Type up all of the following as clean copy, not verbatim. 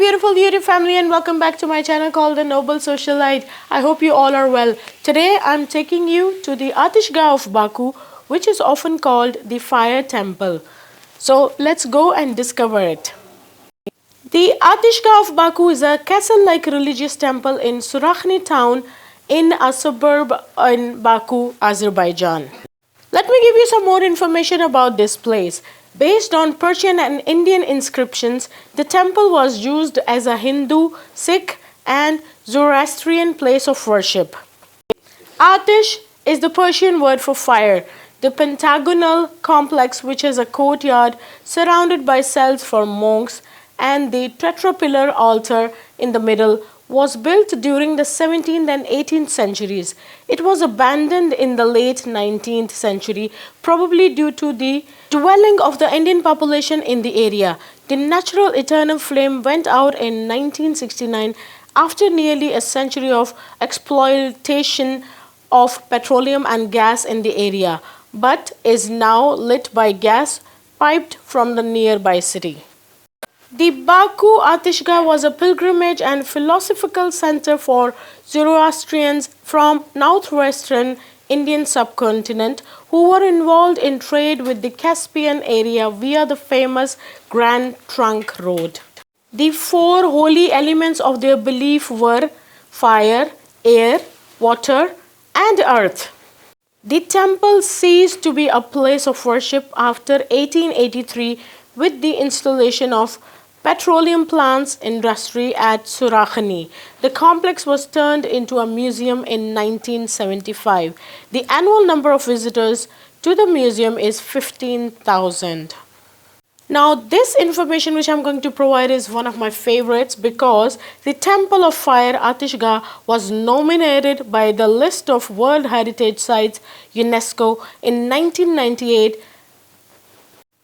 beautiful YouTube family, and welcome back to my channel called The Noble Socialite. I hope you all are well. Today I'm taking you to the Ateshgah of Baku, which is often called the Fire Temple. So let's go and discover it. The Ateshgah of Baku is a castle-like religious temple in Surakhani town in a suburb in Baku, Azerbaijan. Let me give you some more information about this place. Based on Persian and Indian inscriptions, the temple was used as a Hindu, Sikh, and Zoroastrian place of worship. Atesh is the Persian word for fire. The pentagonal complex, which is a courtyard surrounded by cells for monks, and the tetrapillar altar in the middle, was built during the 17th and 18th centuries. It was abandoned in the late 19th century, probably due to the dwelling of the Indian population in the area. The natural eternal flame went out in 1969 after nearly a century of exploitation of petroleum and gas in the area, but is now lit by gas piped from the nearby city. The Baku Ateshgah was a pilgrimage and philosophical center for Zoroastrians from northwestern Indian subcontinent who were involved in trade with the Caspian area via the famous Grand Trunk Road. The four holy elements of their belief were fire, air, water, and earth. The temple ceased to be a place of worship after 1883 with the installation of petroleum plants industry at Surakhani. The complex was turned into a museum in 1975. The annual number of visitors to the museum is 15,000. Now, this information which I'm going to provide is one of my favorites because the Temple of Fire Ateshgah was nominated by the list of World Heritage Sites UNESCO in 1998.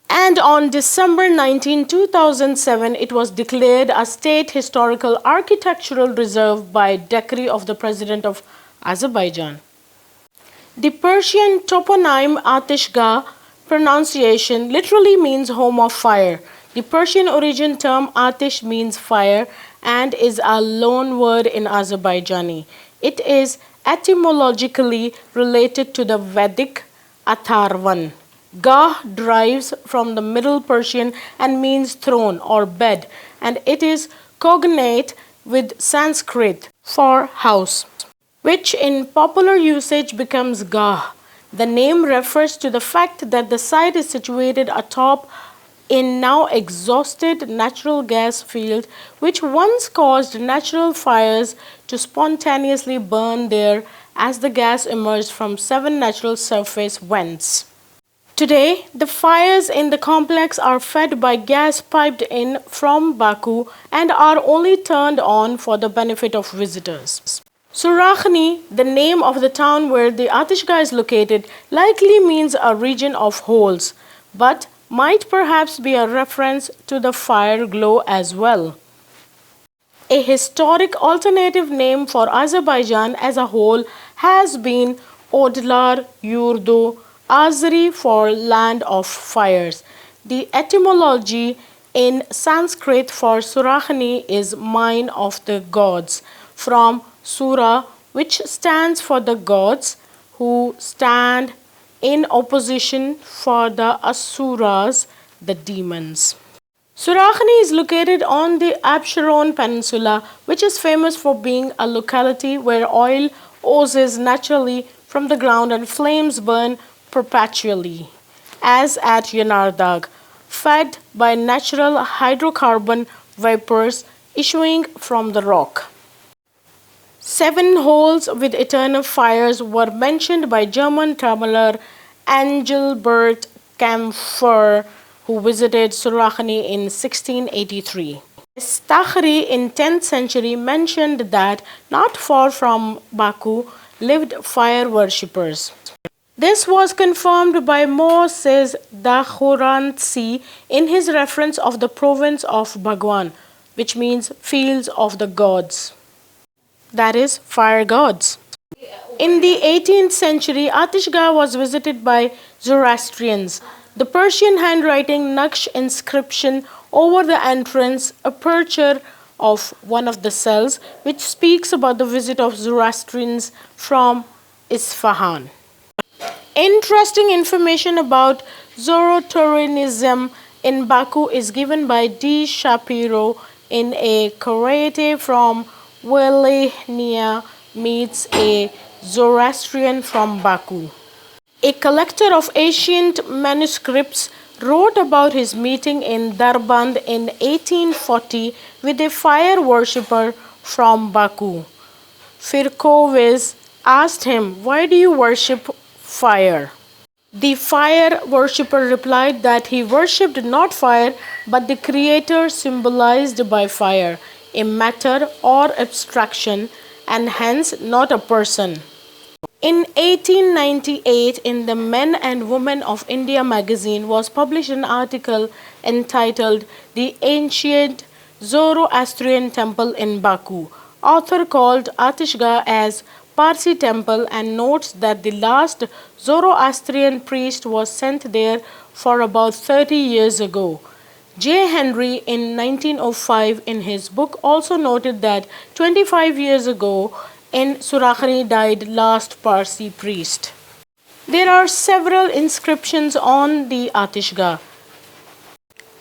And on December 19, 2007, it was declared a state historical architectural reserve by decree of the President of Azerbaijan. The Persian toponym Ateshgah pronunciation literally means home of fire. The Persian origin term Atesh means fire and is a loan word in Azerbaijani. It is etymologically related to the Vedic Atharvan. Gah derives from the Middle Persian and means throne or bed, and it is cognate with Sanskrit for house, which in popular usage becomes Gah. The name refers to the fact that the site is situated atop a now exhausted natural gas field, which once caused natural fires to spontaneously burn there as the gas emerged from 7 natural surface vents. Today, the fires in the complex are fed by gas piped in from Baku and are only turned on for the benefit of visitors. Surakhani, the name of the town where the Ateshgah is located, likely means a region of holes, but might perhaps be a reference to the fire glow as well. A historic alternative name for Azerbaijan as a whole has been Odlar Yurdu Azeri for land of fires. The etymology in Sanskrit for Surakhani is mine of the gods, from Sura, which stands for the gods who stand in opposition for the Asuras, the demons. Surakhani is located on the Absheron Peninsula, which is famous for being a locality where oil oozes naturally from the ground and flames burn perpetually, as at Yanardagh, fed by natural hydrocarbon vapors issuing from the rock. 7 holes with eternal fires were mentioned by German traveler Engelbert Kampfer, who visited Surakhani in 1683. Stakhri in 10th century mentioned that not far from Baku lived fire worshippers. This was confirmed by Moses Dakhurantsi in his reference of the province of Bhagwan, which means fields of the gods, that is, fire gods. In the 18th century, Ateshgah was visited by Zoroastrians. The Persian handwriting Naqsh inscription over the entrance aperture of one of the cells, which speaks about the visit of Zoroastrians from Isfahan. Interesting information about Zoroastrianism in Baku is given by D. Shapiro in a Karate from Volhynia Meets a Zoroastrian from Baku. A collector of ancient manuscripts wrote about his meeting in Darband in 1840 with a fire worshipper from Baku. Firkovez asked him, "Why do you worship fire?" The fire worshipper replied that he worshipped not fire but the creator symbolized by fire, a matter or abstraction, and hence not a person. In 1898, in the Men and Women of India magazine was published an article entitled "The Ancient Zoroastrian Temple in Baku." Author called Ateshgah as Parsi temple and notes that the last Zoroastrian priest was sent there for about 30 years ago. J. Henry in 1905 in his book also noted that 25 years ago in Surakhani died last Parsi priest. There are several inscriptions on the Ateshgah.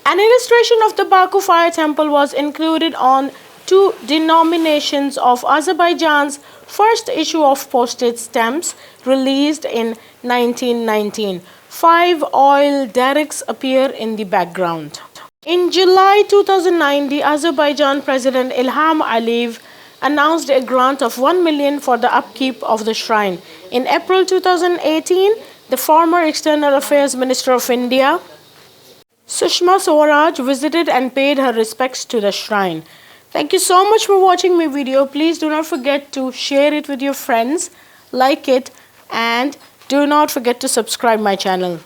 An illustration of the Baku Fire Temple was included on two denominations of Azerbaijan's first issue of postage stamps released in 1919. 5 oil derricks appear in the background. In July 2009, the Azerbaijan President Ilham Aliyev announced a grant of 1 million for the upkeep of the shrine. In April 2018, the former External Affairs Minister of India, Sushma Swaraj, visited and paid her respects to the shrine. Thank you so much for watching my video. Please do not forget to share it with your friends, like it, and do not forget to subscribe my channel.